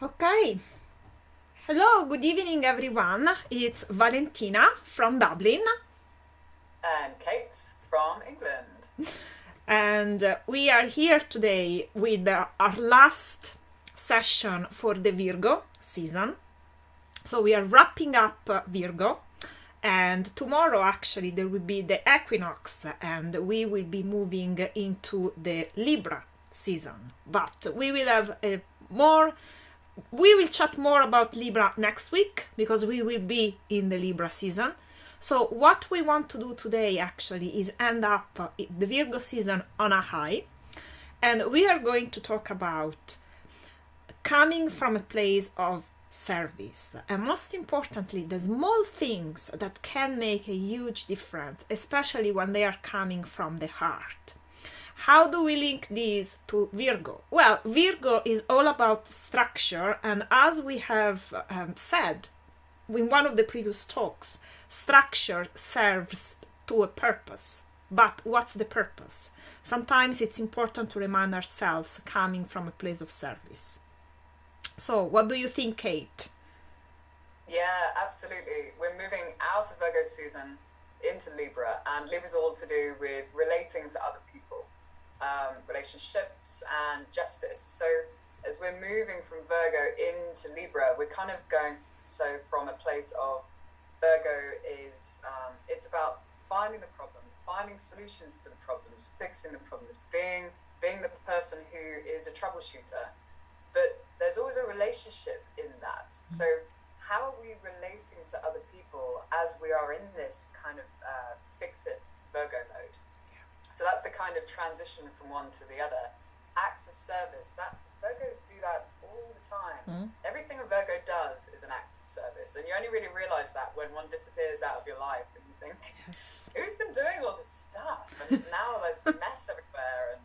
Okay. Hello, good evening, everyone. It's Valentina from Dublin, And Kate from England. and we are here today with our last session for the Virgo season. So we are wrapping up Virgo, and tomorrow actually there will be the equinox, and we will be moving into the Libra season. But we will have we will chat more about Libra next week because we will be in the Libra season. So what we want to do today actually is end up the Virgo season on a high, and we are going to talk about coming from a place of service, and most importantly the small things that can make a huge difference, especially when they are coming from the heart. How do we link these to Virgo? Well, Virgo is all about structure, and as we have said in one of the previous talks, structure serves to a purpose. But what's the purpose? Sometimes it's important to remind ourselves coming from a place of service. So, what do you think, Kate? Yeah, absolutely. We're moving out of Virgo season into Libra, and Libra's all to do with relating to other people, relationships, and justice. So, as we're moving from Virgo into Libra, we're kind of going from a place of Virgo is it's about finding the problem, finding solutions to the problems, fixing the problems, being the person who is a troubleshooter. But there's always a relationship in that. So how are we relating to other people as we are in this kind of fix-it Virgo mode? So that's the kind of transition from one to the other. Acts of service, that Virgos do that all the time. Everything a Virgo does is an act of service. And you only really realize that when one disappears out of your life and you think, Yes. who's been doing all this stuff? And now there's mess everywhere and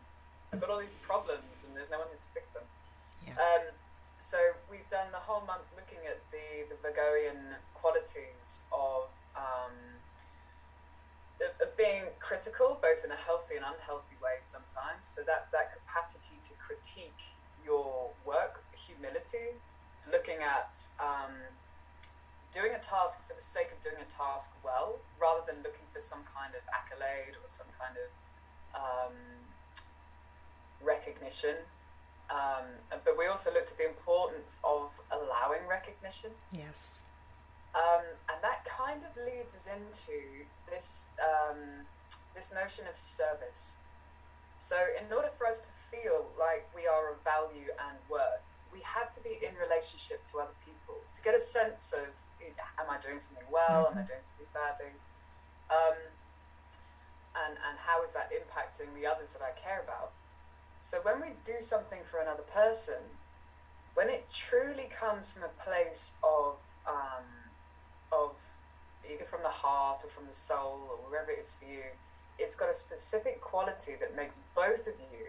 I've got all these problems and there's no one here to fix them. Yeah. So we've done the whole month looking at the Virgoian qualities of being critical, both in a healthy and unhealthy way sometimes. So that capacity to critique your work, humility, looking at doing a task for the sake of doing a task well, rather than looking for some kind of accolade or some kind of recognition. But we also looked at the importance of allowing recognition. Yes. And that kind of leads us into this this notion of service. So in order for us to feel like we are of value and worth, we have to be in relationship to other people to get a sense of, am I doing something well? Am I doing something badly? And how is that impacting the others that I care about? So when we do something for another person, when it truly comes from a place of either from the heart or from the soul or wherever it is for you, it's got a specific quality that makes both of you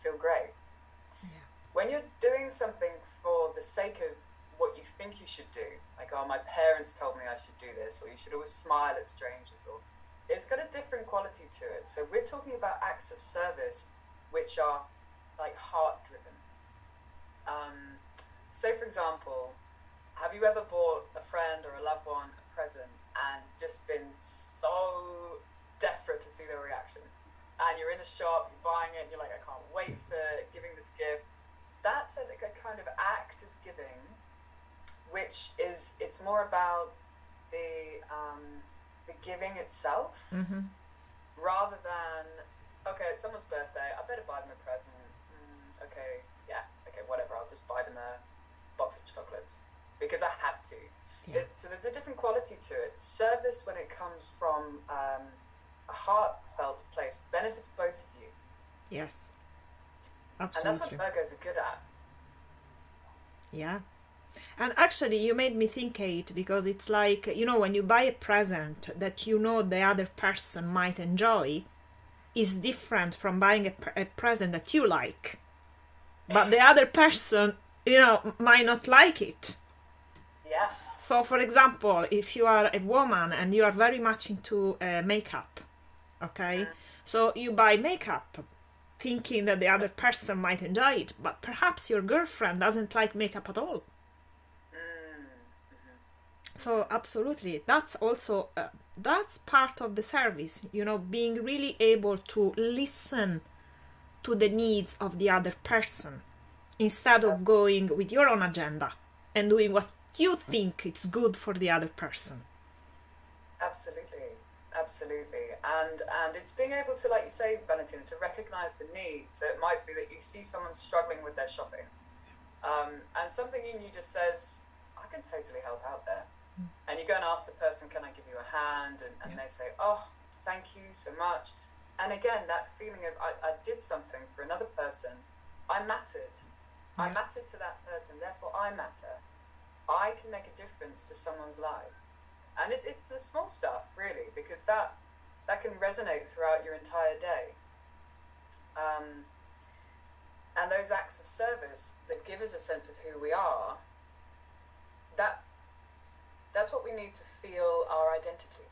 feel great. Yeah. When you're doing something for the sake of what you think you should do, like, oh, my parents told me I should do this, or you should always smile at strangers, or it's got a different quality to it. So we're talking about acts of service which are like heart-driven. Say, for example, have you ever bought a friend or a loved one a present and just been so desperate to see their reaction? And you're in the shop, you're buying it, and you're like, I can't wait for giving this gift. That's a kind of act of giving, which is, it's more about the giving itself, rather than, okay, it's someone's birthday, I better buy them a present. Okay, whatever, I'll just buy them a box of chocolates because I have to. Yeah. So there's a different quality to it. Service, when it comes from a heartfelt place, benefits both of you. Yes. And Absolutely. that's what Virgos are good at. Yeah. And actually, you made me think, Kate, because it's like, when you buy a present that the other person might enjoy, is different from buying a present that you like. But the other person, might not like it. Yeah. So, for example, if you are a woman and you are very much into makeup, okay? So you buy makeup thinking that the other person might enjoy it, but perhaps your girlfriend doesn't like makeup at all. So absolutely, that's also that's part of the service, you know, being really able to listen to the needs of the other person instead of going with your own agenda and doing what you think it's good for the other person. Absolutely, absolutely. And it's being able to, like you say, Valentina, to recognize the need. So it might be that you see someone struggling with their shopping, and something in you just says, I can totally help out there. And you go and ask the person, can I give you a hand? And they say, oh, thank you so much. And again, that feeling of I did something for another person. I mattered. I mattered to that person, therefore I matter. I can make a difference to someone's life. And it's the small stuff, really, because that can resonate throughout your entire day. And those acts of service that give us a sense of who we are, that's what we need to feel our identity.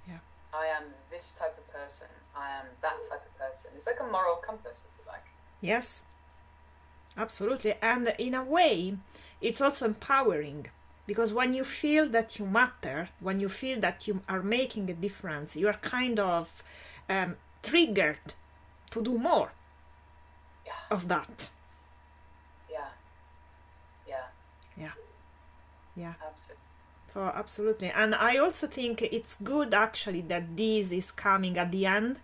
Yeah. I am this type of person. I am that type of person. It's like a moral compass, if you like. Yes, absolutely. And in a way, it's also empowering, because when you feel that you matter, when you feel that you are making a difference, you are kind of triggered to do more of that. Yeah. Absolutely. So absolutely. And I also think it's good actually that this is coming at the end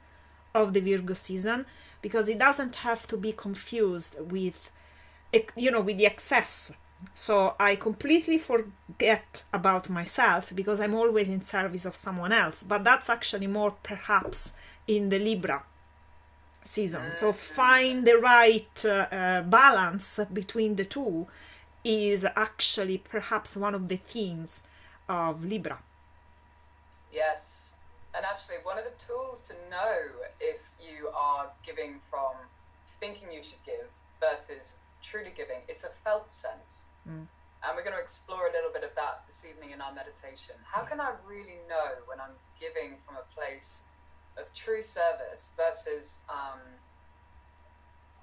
of the Virgo season, because it doesn't have to be confused with, you know, with the excess. So I completely forget about myself because I'm always in service of someone else. But that's actually more perhaps in the Libra season. So find the right balance between the two is actually perhaps one of the themes of Libra. Yes. And actually, one of the tools to know if you are giving from thinking you should give versus truly giving, it's a felt sense. And we're going to explore a little bit of that this evening in our meditation. How can I really know when I'm giving from a place of true service versus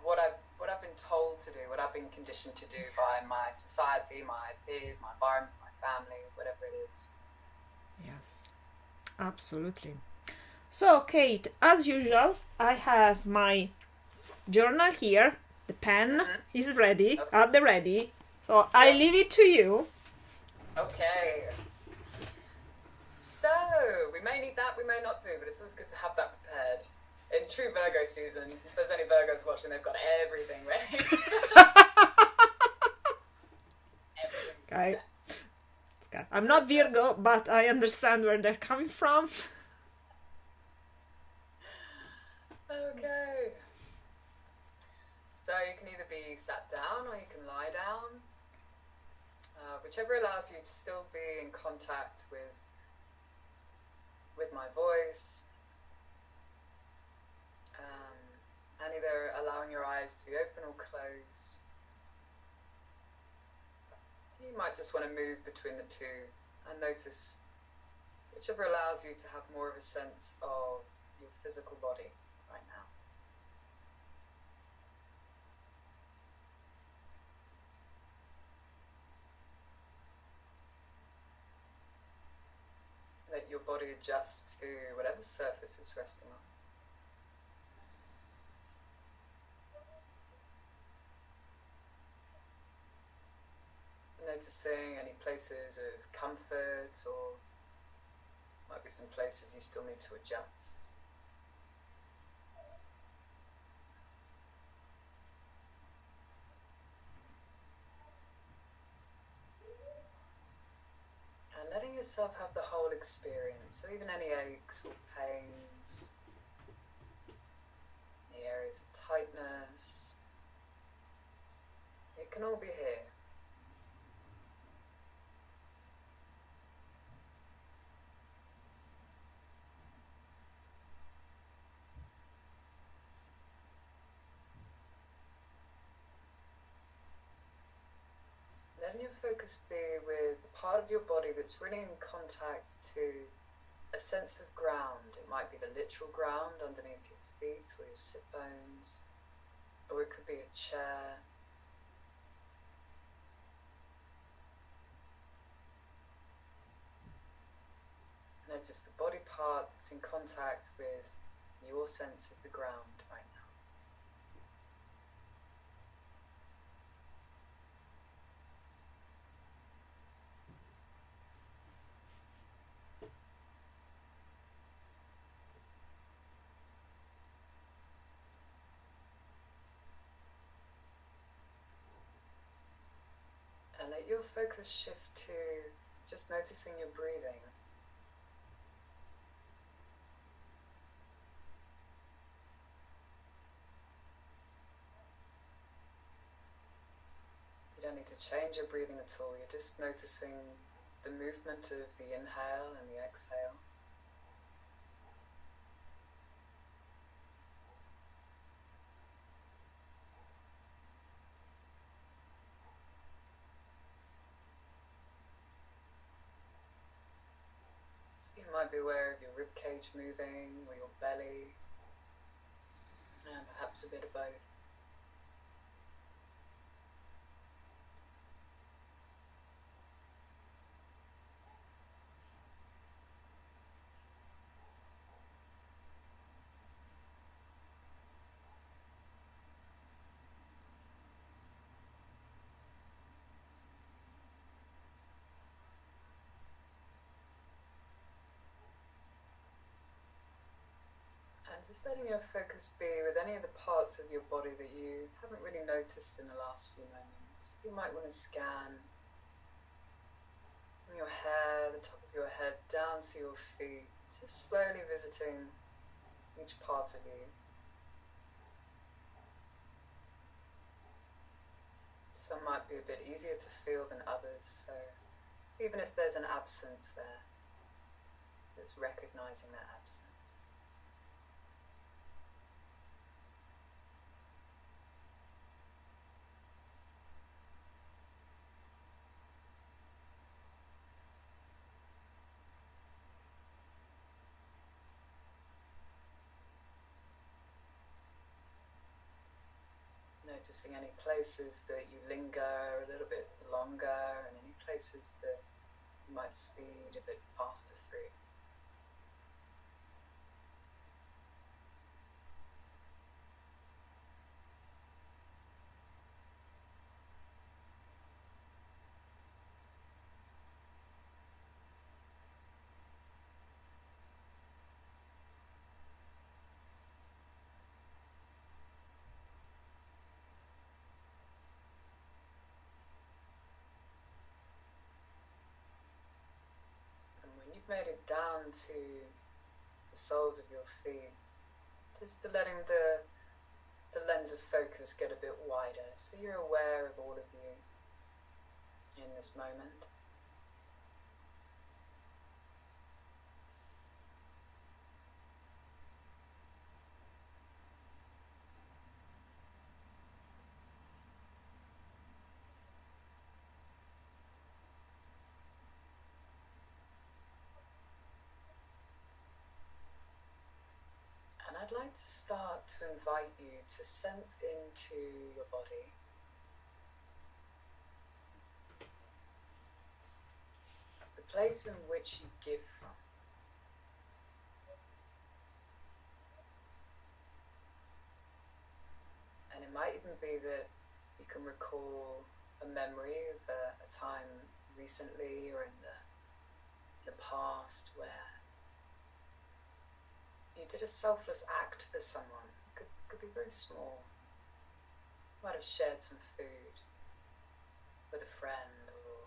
what I've been told to do, what I've been conditioned to do by my society, my peers, my environment, my family, whatever it is. Yes, absolutely. So, Kate, as usual, I have my journal here. The pen is ready, at the ready. So I leave it to you. Okay. So, we may need that, we may not do, but it's always good to have that prepared. In true Virgo season, if there's any Virgos watching, they've got everything ready. Everything's set. I'm not Virgo, but I understand where they're coming from. Okay. So you can either be sat down or you can lie down. Whichever allows you to still be in contact with my voice. And either allowing your eyes to be open or closed. You might just want to move between the two and notice whichever allows you to have more of a sense of your physical body right now. Let your body adjust to whatever surface it's resting on. Noticing any places of comfort, or might be some places you still need to adjust. And letting yourself have the whole experience, so even any aches or pains, any areas of tightness, it can all be here. Letting your focus be with the part of your body that's really in contact to a sense of ground. It might be the literal ground underneath your feet or your sit bones, or it could be a chair. Notice the body part that's in contact with your sense of the ground right now. And let your focus shift to just noticing your breathing. You don't need to change your breathing at all. You're just noticing the movement of the inhale and the exhale. So you might be aware of your rib cage moving, or your belly, and perhaps a bit of both. And just letting your focus be with any of the parts of your body that you haven't really noticed in the last few moments. You might want to scan from your hair, the top of your head, down to your feet, just slowly visiting each part of you. Some might be a bit easier to feel than others, so even if there's an absence there, it's recognizing that absence. Noticing any places that you linger a little bit longer, and any places that you might speed a bit faster through. When you've made it down to the soles of your feet, just letting the lens of focus get a bit wider, so you're aware of all of you in this moment. And I'd like to start to invite you to sense into your body. The place in which you give from. And it might even be that you can recall a memory of a time recently or in the past where you did a selfless act for someone. Could be very small. You might have shared some food with a friend, or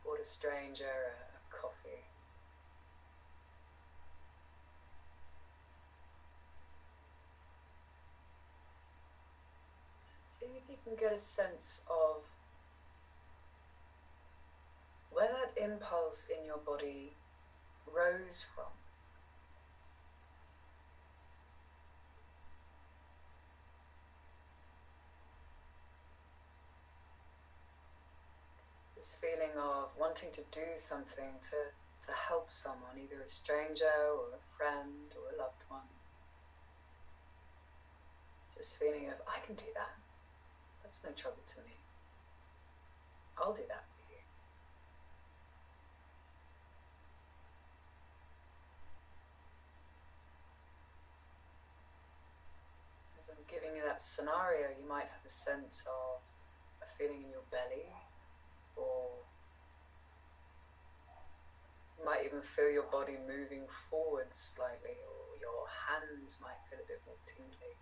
bought a stranger a coffee. See if you can get a sense of where that impulse in your body rose from. This feeling of wanting to do something to help someone, either a stranger or a friend or a loved one. It's this feeling of, I can do that. That's no trouble to me. I'll do that for you. As I'm giving you that scenario, you might have a sense of a feeling in your belly, or you might even feel your body moving forward slightly, or your hands might feel a bit more tingly.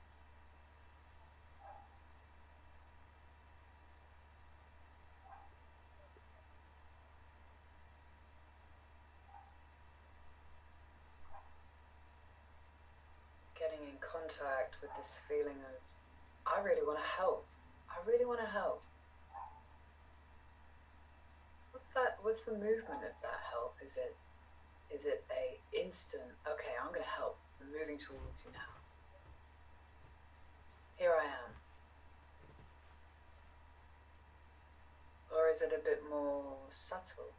Getting in contact with this feeling of, I really want to help. I really want to help. What's the movement of that help? Is it a instant, okay, I'm going to help, I'm moving towards you now. Here I am. Or is it a bit more subtle?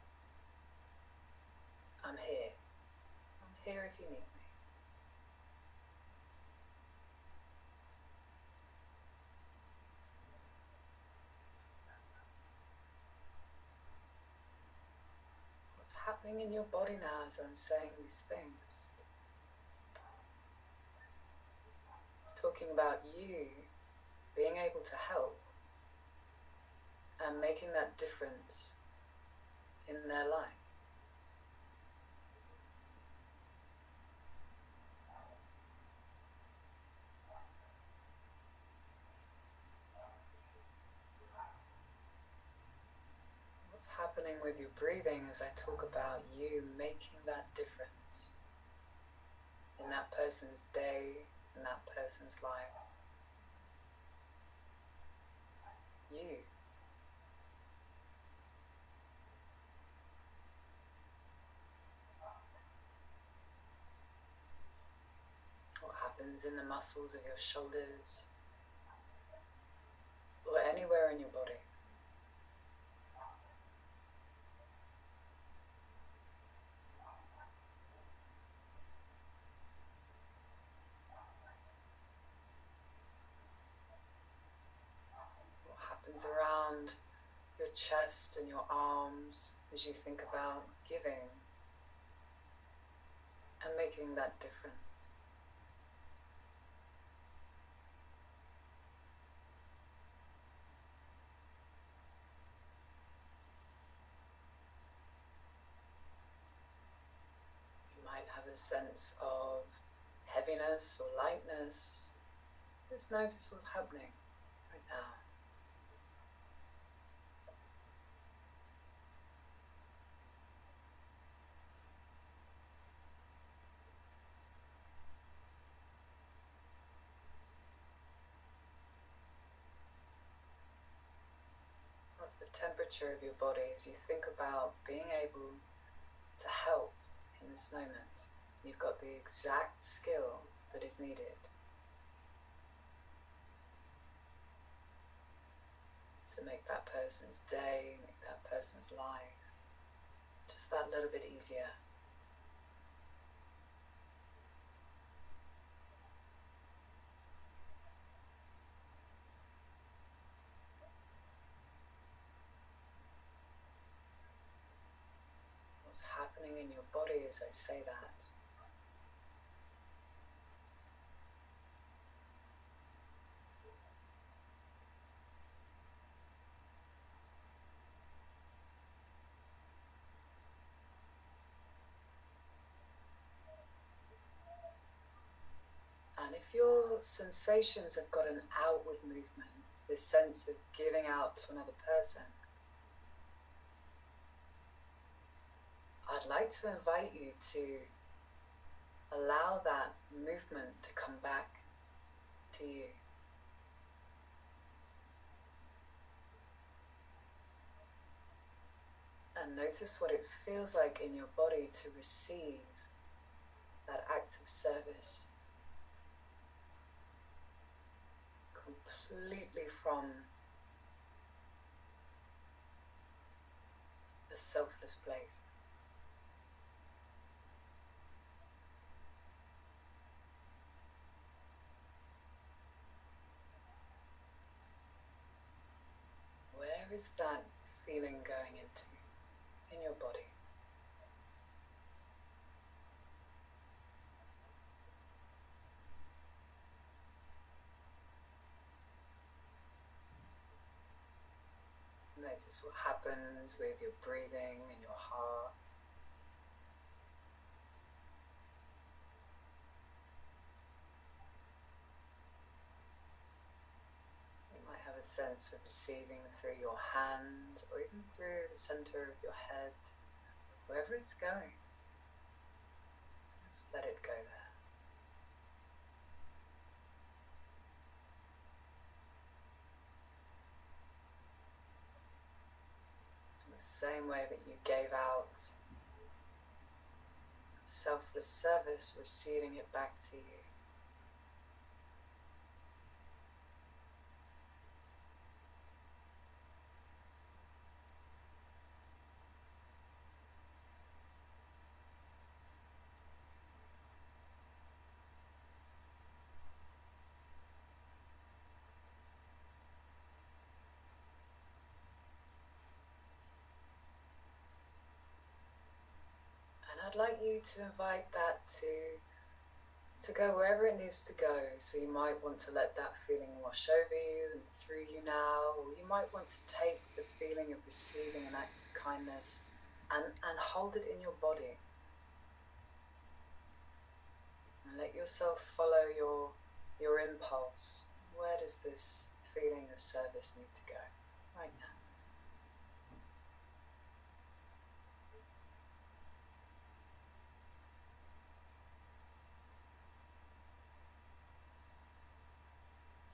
I'm here. I'm here if you need me. What's happening in your body now as I'm saying these things? Talking about you being able to help and making that difference in their life. What's happening with your breathing as I talk about you making that difference in that person's day, in that person's life? You. What happens in the muscles of your shoulders or anywhere in your body? What happens around your chest and your arms as you think about giving and making that difference? You might have a sense of heaviness or lightness. Just notice what's happening right now. What's the temperature of your body as you think about being able to help in this moment? You've got the exact skill that is needed to make that person's day, make that person's life just that little bit easier. What's happening in your body as I say that? And if your sensations have got an outward movement, this sense of giving out to another person, I'd like to invite you to allow that movement to come back to you. And notice what it feels like in your body to receive that act of service. Completely from selfless place. Where is that feeling going into in your body? Notice what happens with your breathing and your heart. You might have a sense of receiving through your hands or even through the center of your head, wherever it's going. Just let it go there. The same way that you gave out selfless service, receiving it back to you. I'd like you to invite that to go wherever it needs to go. So you might want to let that feeling wash over you and through you now, or you might want to take the feeling of receiving an act of kindness and hold it in your body. And let yourself follow your impulse. Where does this feeling of service need to go right now?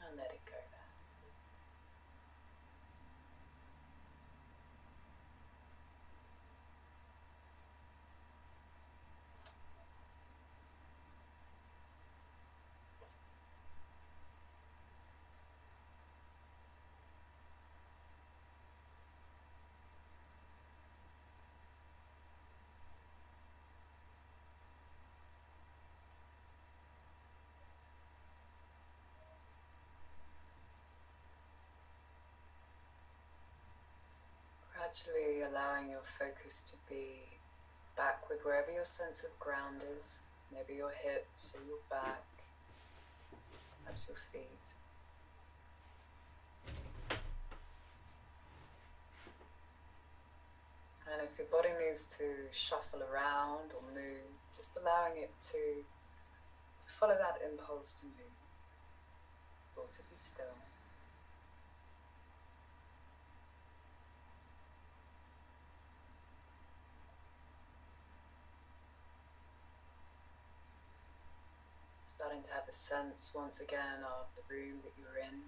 And let it go there. Gradually allowing your focus to be back with wherever your sense of ground is, maybe your hips or your back, perhaps your feet. And if your body needs to shuffle around or move, just allowing it to follow that impulse to move or to be still. Starting to have a sense once again of the room that you're in.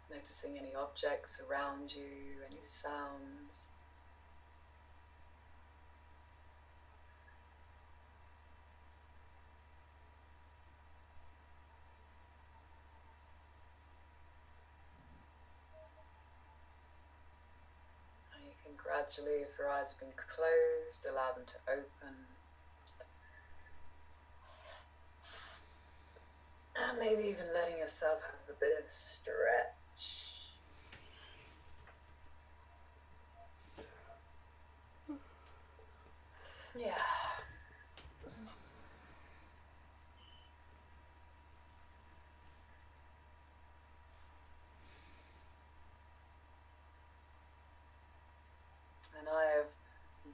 Noticing any objects around you, any sounds. And gradually, if your eyes have been closed, allow them to open. And maybe even letting yourself have a bit of a stretch. Yeah. And I have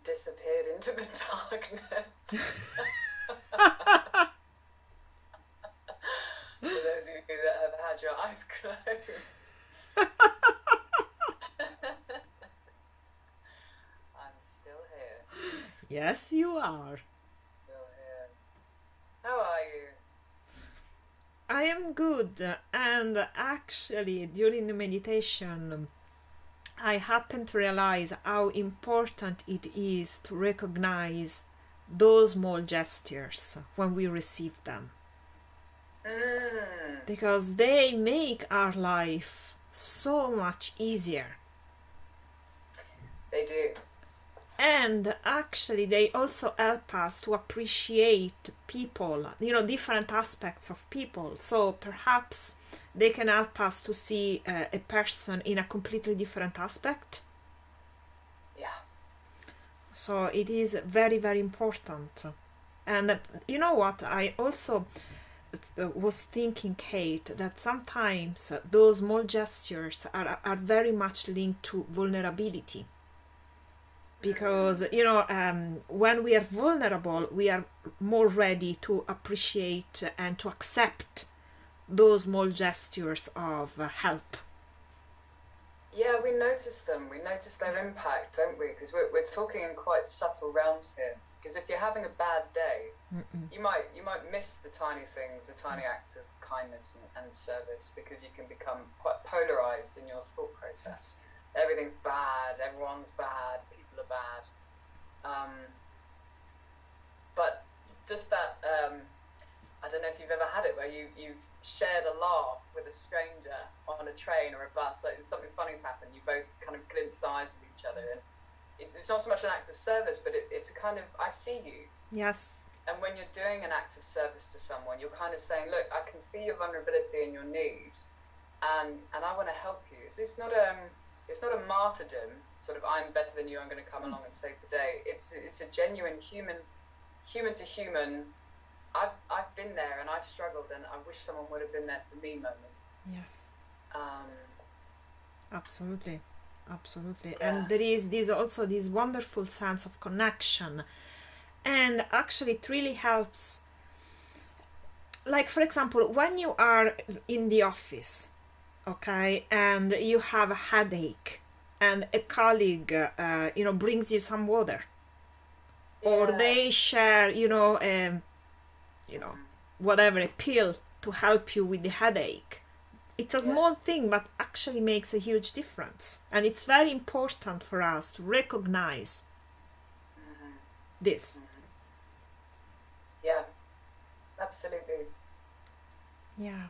disappeared into the darkness. For those of you that have had your eyes closed. I'm still here. Yes, you are. Still here. How are you? I am good, and actually, during the meditation, I happened to realize how important it is to recognize those small gestures when we receive them. Because they make our life so much easier. They do. And actually, they also help us to appreciate people, different aspects of people. So perhaps they can help us to see a person in a completely different aspect. Yeah. So it is very, very important. And you know what? I also was thinking, Kate, that sometimes those small gestures are very much linked to vulnerability. Because when we are vulnerable, we are more ready to appreciate and to accept those small gestures of help. Yeah, we notice them. We notice their impact, don't we? Because we're talking in quite subtle realms here. Because if you're having a bad day, you might miss the tiny things, the tiny acts of kindness and service, because you can become quite polarized in your thought process. Everything's bad, everyone's bad, people are bad. But just that, I don't know if you've ever had it where you've shared a laugh with a stranger on a train or a bus, like something funny's happened, you both kind of glimpsed the eyes of each other, and it's not so much an act of service, but it's a kind of, I see you. Yes. And when you're doing an act of service to someone, you're kind of saying, look, I can see your vulnerability and your need, and I want to help you. So it's not a martyrdom, sort of, I'm better than you, I'm going to come along and save the day. It's a genuine human to human, I've been there and I've struggled and I wish someone would have been there for me moment. Yes. Absolutely. Yeah. And there is this wonderful sense of connection. And actually it really helps. Like, for example, when you are in the office, okay, and you have a headache and a colleague brings you some water, or they share whatever, a pill to help you with the headache. It's a small thing, but actually makes a huge difference, and it's very important for us to recognize this. Yeah, absolutely. Yeah.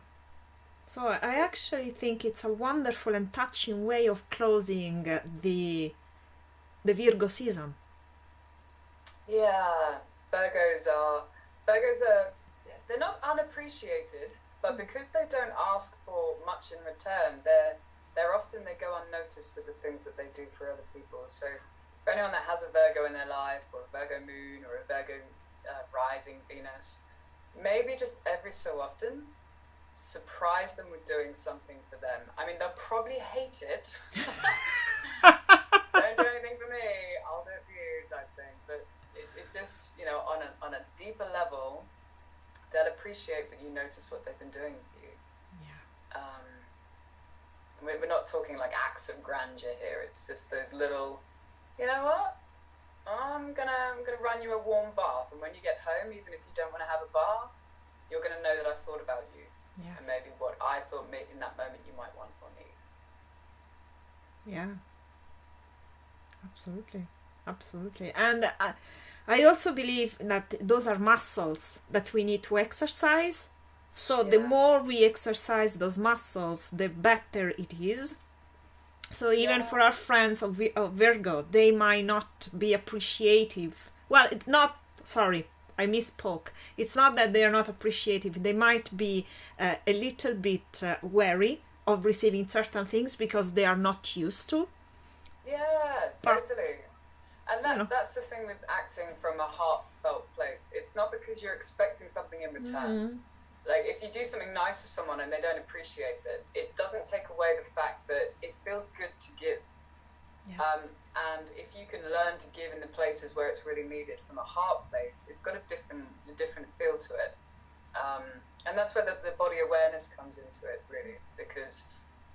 So I actually think it's a wonderful and touching way of closing the Virgo season. Yeah, Virgos are they're not unappreciated, but because they don't ask for much in return, they're often, they go unnoticed with the things that they do for other people. So for anyone that has a Virgo in their life, or a Virgo moon, or a Virgo rising Venus, maybe just every so often surprise them with doing something for them. I mean, they'll probably hate it. Don't do anything for me, I'll do it for you, type thing. But it just, on a deeper level, they'll appreciate that you notice what they've been doing for you. Yeah. We're not talking like acts of grandeur here. It's just those little, you know what? I'm gonna run you a warm bath, and when you get home, even if you don't want to have a bath, you're gonna know that I thought about you. Yes. And maybe what I thought in that moment you might want or need. Yeah. Absolutely. And I also believe that those are muscles that we need to exercise. So the more we exercise those muscles, the better it is. So even for our friends of Virgo, they might not be appreciative. Well, I misspoke. It's not that they are not appreciative. They might be a little bit wary of receiving certain things because they are not used to. Yeah, totally. And that's the thing with acting from a heartfelt place. It's not because you're expecting something in return. Like, if you do something nice to someone and they don't appreciate it, it doesn't take away the fact that it feels good to give. Yes. And if you can learn to give in the places where it's really needed from a heart place, it's got a different feel to it. And that's where the body awareness comes into it, really. Because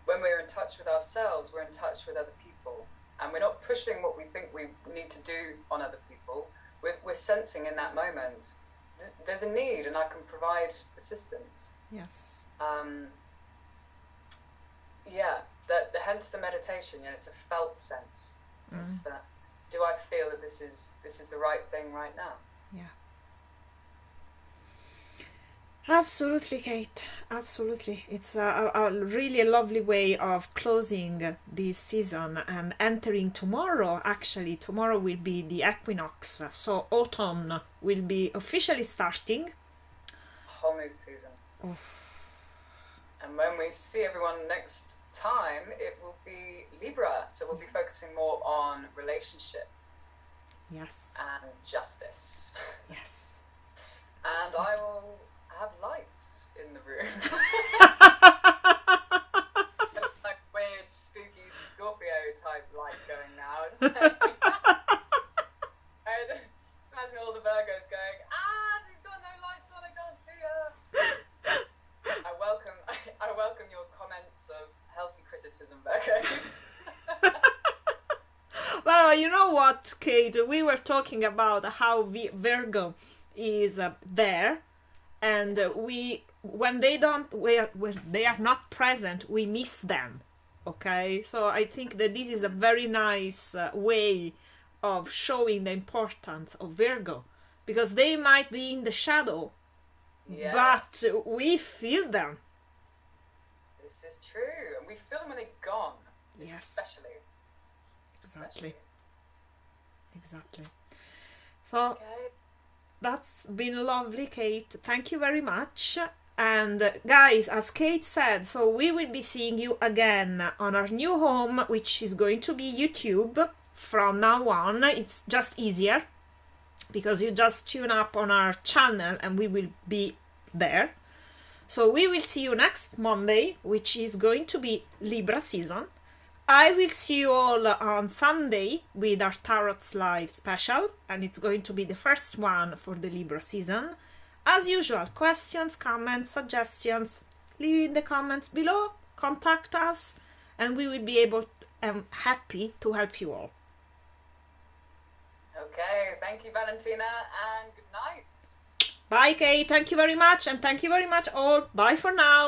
when we're in touch with ourselves, we're in touch with other people. And we're not pushing what we think we need to do on other people. We're sensing in that moment, there's a need and I can provide assistance. Yes. Hence the meditation. It's a felt sense. It's that, do I feel that this is the right thing right now? Yeah. Absolutely, Kate. Absolutely. It's a really lovely way of closing this season and entering tomorrow. Actually, tomorrow will be the equinox, so autumn will be officially starting. Whole new season. Oof. And when we see everyone next time, it will be Libra. So we'll be focusing more on relationship Yes. and justice. Yes. And I will have lights in the room. It's like weird, spooky Scorpio type light going now. It's like, I just imagine all the Virgos going, she's got no lights on, I can't see her. I welcome your comments of healthy criticism, Virgos. Well, you know what, Kate? We were talking about how Virgo is there, and when they are not present, we miss them. Okay, so I think that this is a very nice way of showing the importance of Virgo, because they might be in the shadow, Yes. but we feel them. This is true, and we feel them when they're gone. Yes. Especially. Exactly. So Okay. that's been lovely, Kate. Thank you very much. And guys, as Kate said, so we will be seeing you again on our new home, which is going to be YouTube from now on. It's just easier because you just tune up on our channel and we will be there. So we will see you next Monday, which is going to be Libra season. I will see you all on Sunday with our Tarot's Live special, and it's going to be the first one for the Libra season. As usual, questions, comments, suggestions, leave in the comments below, contact us, and we will be able happy to help you all. Okay, thank you, Valentina, and good night. Bye, Kate. Thank you very much, and thank you very much all. Bye for now.